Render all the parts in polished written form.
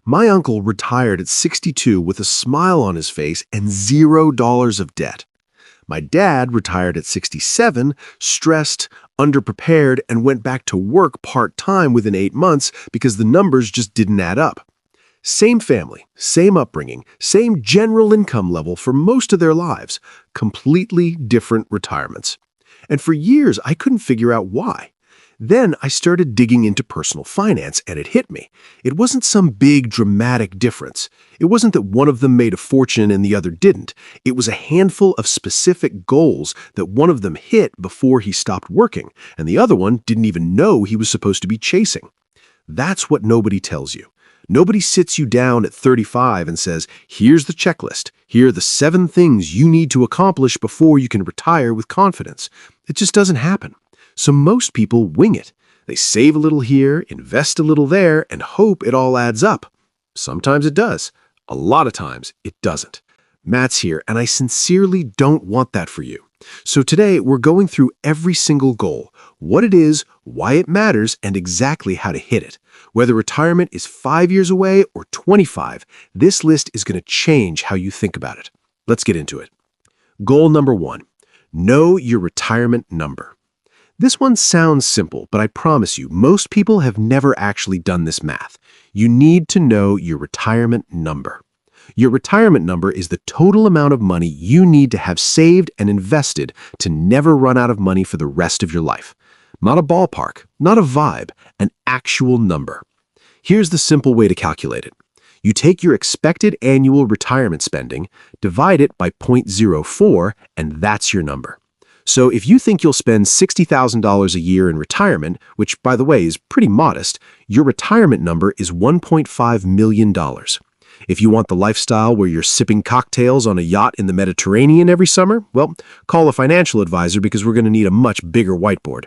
My uncle retired at 62 with a smile on his face and $0 of debt. My dad retired at 67, stressed, underprepared, and went back to work part-time within 8 months because the numbers just didn't add up. Same family, same upbringing, same general income level for most of their lives, completely different retirements. And for years, I couldn't figure out why. Then I started digging into personal finance, and it hit me. It wasn't some big, dramatic difference. It wasn't that one of them made a fortune and the other didn't. It was a handful of specific goals that one of them hit before he stopped working, and the other one didn't even know he was supposed to be chasing. That's what nobody tells you. Nobody sits you down at 35 and says, here's the checklist. Here are the 7 things you need to accomplish before you can retire with confidence. It just doesn't happen. So most people wing it. They save a little here, invest a little there, and hope it all adds up. Sometimes it does. A lot of times it doesn't. Matt's here, and I sincerely don't want that for you. So today we're going through every single goal, what it is, why it matters, and exactly how to hit it. Whether retirement is 5 years away or 25, this list is going to change how you think about it. Let's get into it. Goal number 1, know your retirement number. This one sounds simple, but I promise you, most people have never actually done this math. You need to know your retirement number. Your retirement number is the total amount of money you need to have saved and invested to never run out of money for the rest of your life. Not a ballpark, not a vibe, an actual number. Here's the simple way to calculate it. You take your expected annual retirement spending, divide it by 0.04, and that's your number. So if you think you'll spend $60,000 a year in retirement, which, by the way, is pretty modest, your retirement number is $1.5 million. If you want the lifestyle where you're sipping cocktails on a yacht in the Mediterranean every summer, well, call a financial advisor because we're going to need a much bigger whiteboard.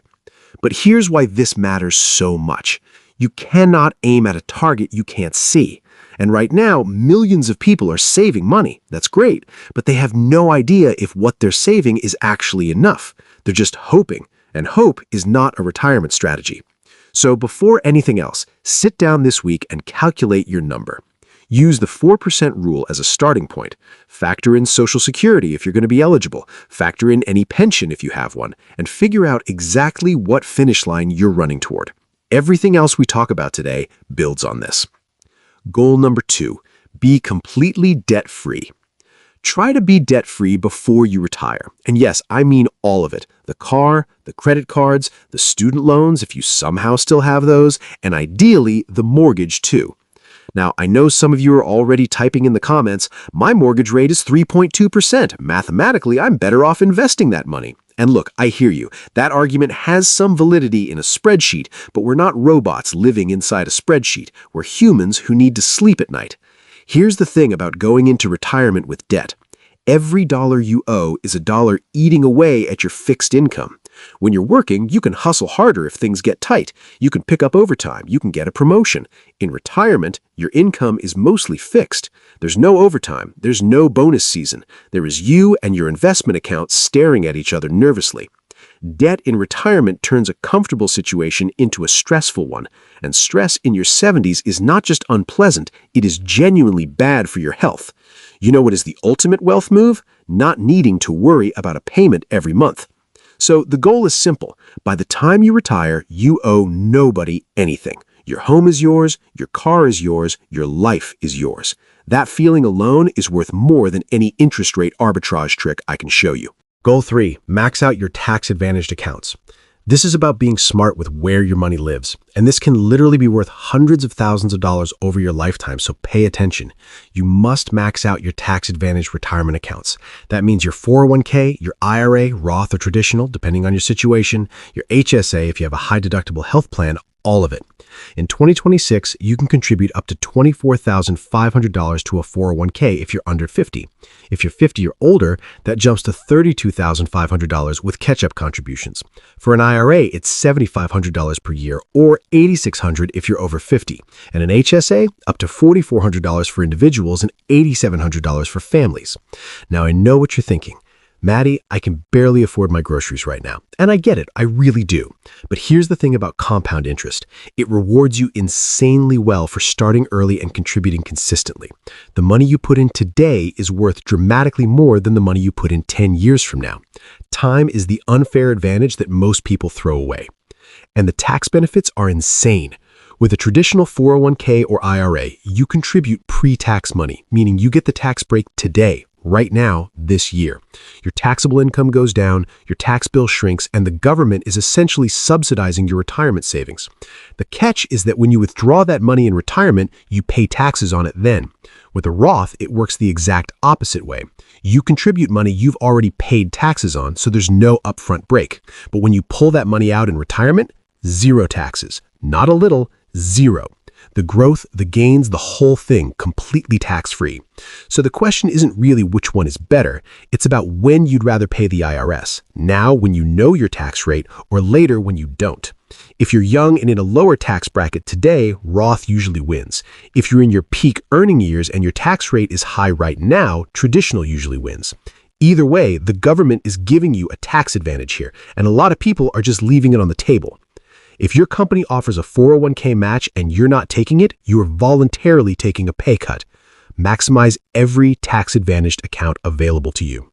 But here's why this matters so much. You cannot aim at a target you can't see. And right now, millions of people are saving money. That's great, but they have no idea if what they're saving is actually enough. They're just hoping, and hope is not a retirement strategy. So before anything else, sit down this week and calculate your number. Use the 4% rule as a starting point. Factor in Social Security if you're going to be eligible. Factor in any pension if you have one, and figure out exactly what finish line you're running toward. Everything else we talk about today builds on this. Goal number 2, be completely debt-free. Try to be debt-free before you retire. And yes, I mean all of it. The car, the credit cards, the student loans, if you somehow still have those, and ideally, the mortgage too. Now, I know some of you are already typing in the comments, my mortgage rate is 3.2%. Mathematically, I'm better off investing that money. And look, I hear you. That argument has some validity in a spreadsheet, but we're not robots living inside a spreadsheet. We're humans who need to sleep at night. Here's the thing about going into retirement with debt. Every dollar you owe is a dollar eating away at your fixed income. When you're working, you can hustle harder if things get tight. You can pick up overtime. You can get a promotion. In retirement, your income is mostly fixed. There's no overtime. There's no bonus season. There is you and your investment account staring at each other nervously. Debt in retirement turns a comfortable situation into a stressful one, and stress in your 70s is not just unpleasant, it is genuinely bad for your health. You know what is the ultimate wealth move? Not needing to worry about a payment every month. So the goal is simple. By the time you retire, you owe nobody anything. Your home is yours, your car is yours, your life is yours. That feeling alone is worth more than any interest rate arbitrage trick I can show you. Goal 3, max out your tax-advantaged accounts. This is about being smart with where your money lives, and this can literally be worth hundreds of thousands of dollars over your lifetime, so pay attention. You must max out your tax-advantaged retirement accounts. That means your 401k, your IRA, Roth or traditional, depending on your situation, your HSA if you have a high-deductible health plan, all of it. In 2026, you can contribute up to $24,500 to a 401k if you're under 50. If you're 50 or older, that jumps to $32,500 with catch-up contributions. For an IRA, it's $7,500 per year or $8,600 if you're over 50. And an HSA, up to $4,400 for individuals and $8,700 for families. Now, I know what you're thinking. Maddie, I can barely afford my groceries right now. And I get it, I really do. But here's the thing about compound interest. It rewards you insanely well for starting early and contributing consistently. The money you put in today is worth dramatically more than the money you put in 10 years from now. Time is the unfair advantage that most people throw away. And the tax benefits are insane. With a traditional 401k or IRA, you contribute pre-tax money, meaning you get the tax break today, right now, this year. Your taxable income goes down, your tax bill shrinks, and the government is essentially subsidizing your retirement savings. The catch is that when you withdraw that money in retirement, you pay taxes on it then. With a Roth, it works the exact opposite way. You contribute money you've already paid taxes on, so there's no upfront break. But when you pull that money out in retirement, zero taxes. Not a little, zero. The growth, the gains, the whole thing, completely tax-free. So the question isn't really which one is better. It's about when you'd rather pay the IRS. Now, when you know your tax rate, or later when you don't. If you're young and in a lower tax bracket today, Roth usually wins. If you're in your peak earning years and your tax rate is high right now, traditional usually wins. Either way, the government is giving you a tax advantage here, and a lot of people are just leaving it on the table. If your company offers a 401k match and you're not taking it, you are voluntarily taking a pay cut. Maximize every tax-advantaged account available to you.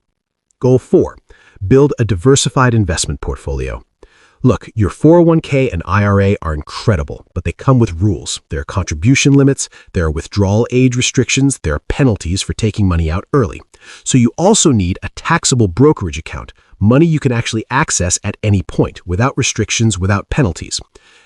Goal 4. Build a diversified investment portfolio. Look, your 401k and IRA are incredible, but they come with rules. There are contribution limits, there are withdrawal age restrictions, there are penalties for taking money out early. So you also need a taxable brokerage account, money you can actually access at any point, without restrictions, without penalties.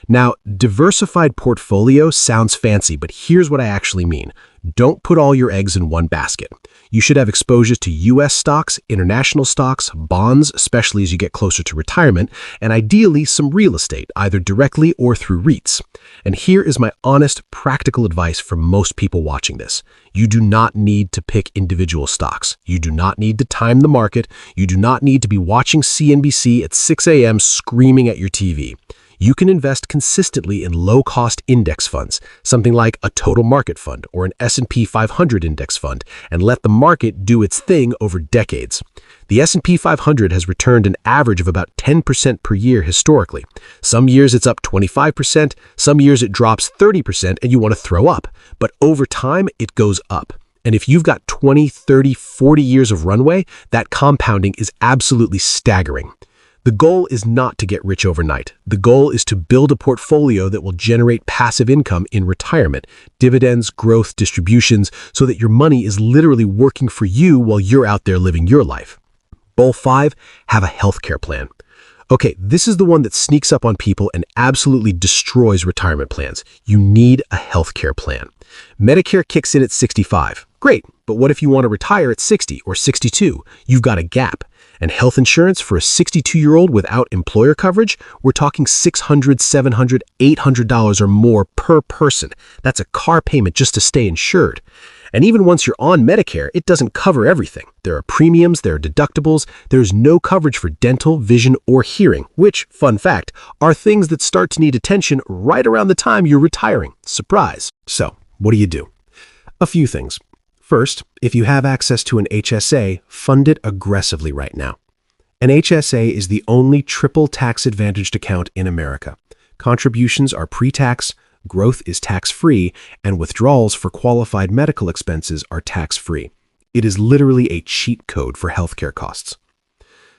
Now, diversified portfolio sounds fancy, but here's what I actually mean. Don't put all your eggs in one basket. You should have exposure to U.S. stocks, international stocks, bonds, especially as you get closer to retirement, and ideally some real estate, either directly or through REITs. And here is my honest, practical advice for most people watching this. You do not need to pick individual stocks. You do not need to time the market. You do not need to be watching CNBC at 6 a.m. screaming at your TV. You can invest consistently in low-cost index funds, something like a total market fund or an S&P 500 index fund, and let the market do its thing over decades. The S&P 500 has returned an average of about 10% per year historically. Some years it's up 25%, some years it drops 30% and you want to throw up. But over time, it goes up. And if you've got 20, 30, 40 years of runway, that compounding is absolutely staggering. The goal is not to get rich overnight. The goal is to build a portfolio that will generate passive income in retirement, dividends, growth, distributions, so that your money is literally working for you while you're out there living your life. Goal 5, have a healthcare plan. Okay, this is the one that sneaks up on people and absolutely destroys retirement plans. You need a healthcare plan. Medicare kicks in at 65. Great, but what if you want to retire at 60 or 62? You've got a gap. And health insurance for a 62-year-old without employer coverage, we're talking $600, $700, $800 or more per person. That's a car payment just to stay insured. And even once you're on Medicare, it doesn't cover everything. There are premiums, there are deductibles, there's no coverage for dental, vision, or hearing, which, fun fact, are things that start to need attention right around the time you're retiring. Surprise. So, what do? A few things. First, if you have access to an HSA, fund it aggressively right now. An HSA is the only triple tax-advantaged account in America. Contributions are pre-tax, growth is tax-free, and withdrawals for qualified medical expenses are tax-free. It is literally a cheat code for healthcare costs.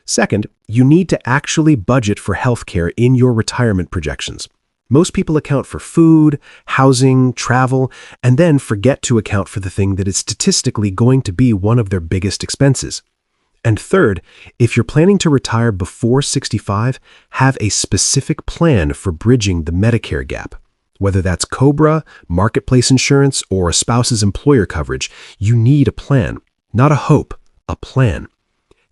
Second, you need to actually budget for healthcare in your retirement projections. Most people account for food, housing, travel, and then forget to account for the thing that is statistically going to be one of their biggest expenses. And third, if you're planning to retire before 65, have a specific plan for bridging the Medicare gap. Whether that's COBRA, marketplace insurance, or a spouse's employer coverage, you need a plan. Not a hope, a plan.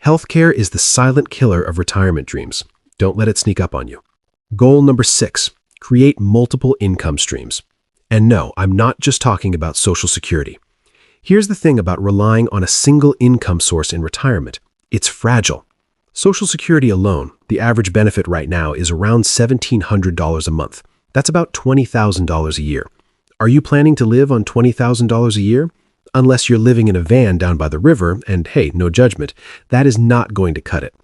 Healthcare is the silent killer of retirement dreams. Don't let it sneak up on you. Goal number 6. Create multiple income streams. And no, I'm not just talking about Social Security. Here's the thing about relying on a single income source in retirement. It's fragile. Social Security alone, the average benefit right now is around $1,700 a month. That's about $20,000 a year. Are you planning to live on $20,000 a year? unless you're living in a van down by the river, and hey, no judgment, that is not going to cut it.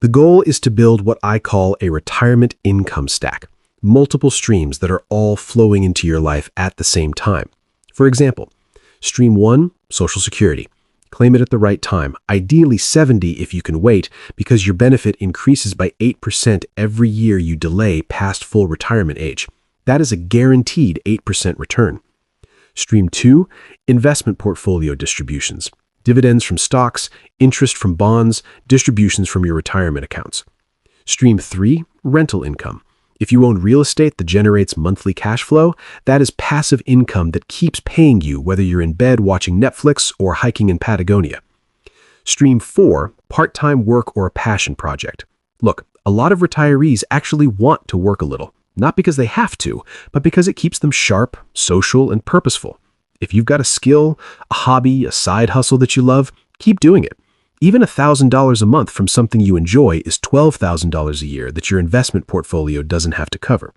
The goal is to build what I call a retirement income stack, multiple streams that are all flowing into your life at the same time. For example, Stream 1, Social Security. Claim it at the right time, ideally 70 if you can wait, because your benefit increases by 8% every year you delay past full retirement age. That is a guaranteed 8% return. Stream 2, investment portfolio distributions. Dividends from stocks, interest from bonds, distributions from your retirement accounts. Stream 3, rental income. If you own real estate that generates monthly cash flow, that is passive income that keeps paying you whether you're in bed watching Netflix or hiking in Patagonia. Stream 4, part-time work or a passion project. Look, a lot of retirees actually want to work a little, not because they have to, but because it keeps them sharp, social, and purposeful. If you've got a skill, a hobby, a side hustle that you love, keep doing it. Even $1,000 a month from something you enjoy is $12,000 a year that your investment portfolio doesn't have to cover.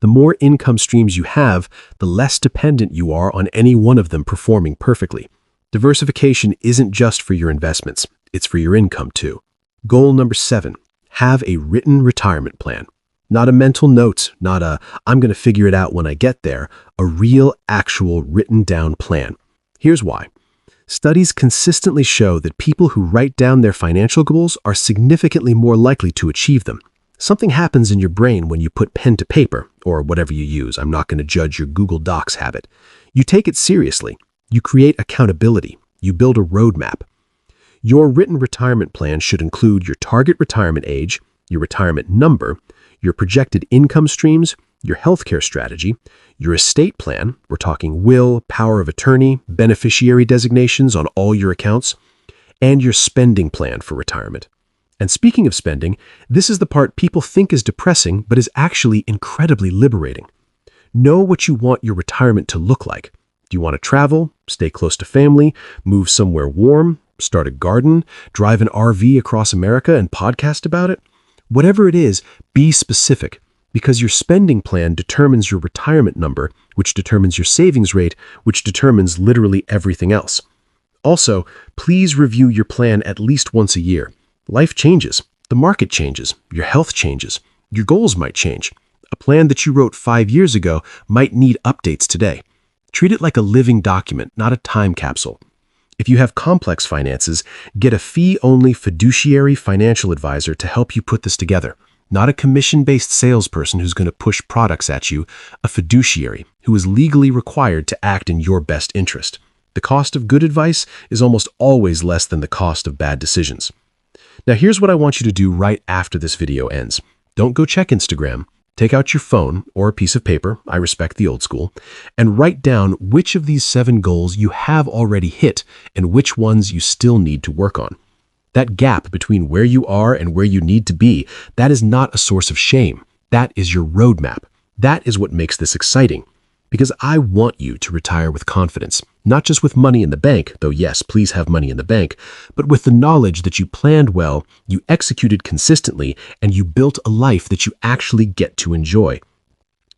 The more income streams you have, the less dependent you are on any one of them performing perfectly. Diversification isn't just for your investments, it's for your income too. Goal number 7, have a written retirement plan. Not a mental note, not a I'm going to figure it out when I get there, a real, actual written down plan. Here's why. Studies consistently show that people who write down their financial goals are significantly more likely to achieve them. Something happens in your brain when you put pen to paper, or whatever you use. I'm not going to judge your Google Docs habit. You take it seriously. You create accountability. You build a roadmap. Your written retirement plan should include your target retirement age, your retirement number, your projected income streams, your healthcare strategy, your estate plan, we're talking will, power of attorney, beneficiary designations on all your accounts, and your spending plan for retirement. And speaking of spending, this is the part people think is depressing, but is actually incredibly liberating. Know what you want your retirement to look like. Do you want to travel, stay close to family, move somewhere warm, start a garden, drive an RV across America and podcast about it? Whatever it is, be specific, because your spending plan determines your retirement number, which determines your savings rate, which determines literally everything else. Also, please review your plan at least once a year. Life changes, the market changes, your health changes, your goals might change. A plan that you wrote 5 years ago might need updates today. Treat it like a living document, not a time capsule. If you have complex finances, get a fee-only fiduciary financial advisor to help you put this together. Not a commission-based salesperson who's going to push products at you, a fiduciary who is legally required to act in your best interest. The cost of good advice is almost always less than the cost of bad decisions. Now here's what I want you to do right after this video ends. Don't go check Instagram. Take out your phone or a piece of paper, I respect the old school, and write down which of these 7 goals you have already hit and which ones you still need to work on. That gap between where you are and where you need to be, that is not a source of shame. That is your roadmap. That is what makes this exciting. Because I want you to retire with confidence, not just with money in the bank, though yes, please have money in the bank, but with the knowledge that you planned well, you executed consistently, and you built a life that you actually get to enjoy.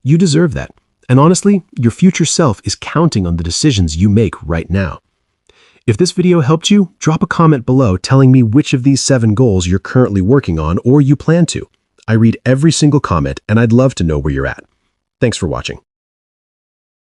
You deserve that. And honestly, your future self is counting on the decisions you make right now. If this video helped you, drop a comment below telling me which of these 7 goals you're currently working on or you plan to. I read every single comment, and I'd love to know where you're at. Thanks for watching.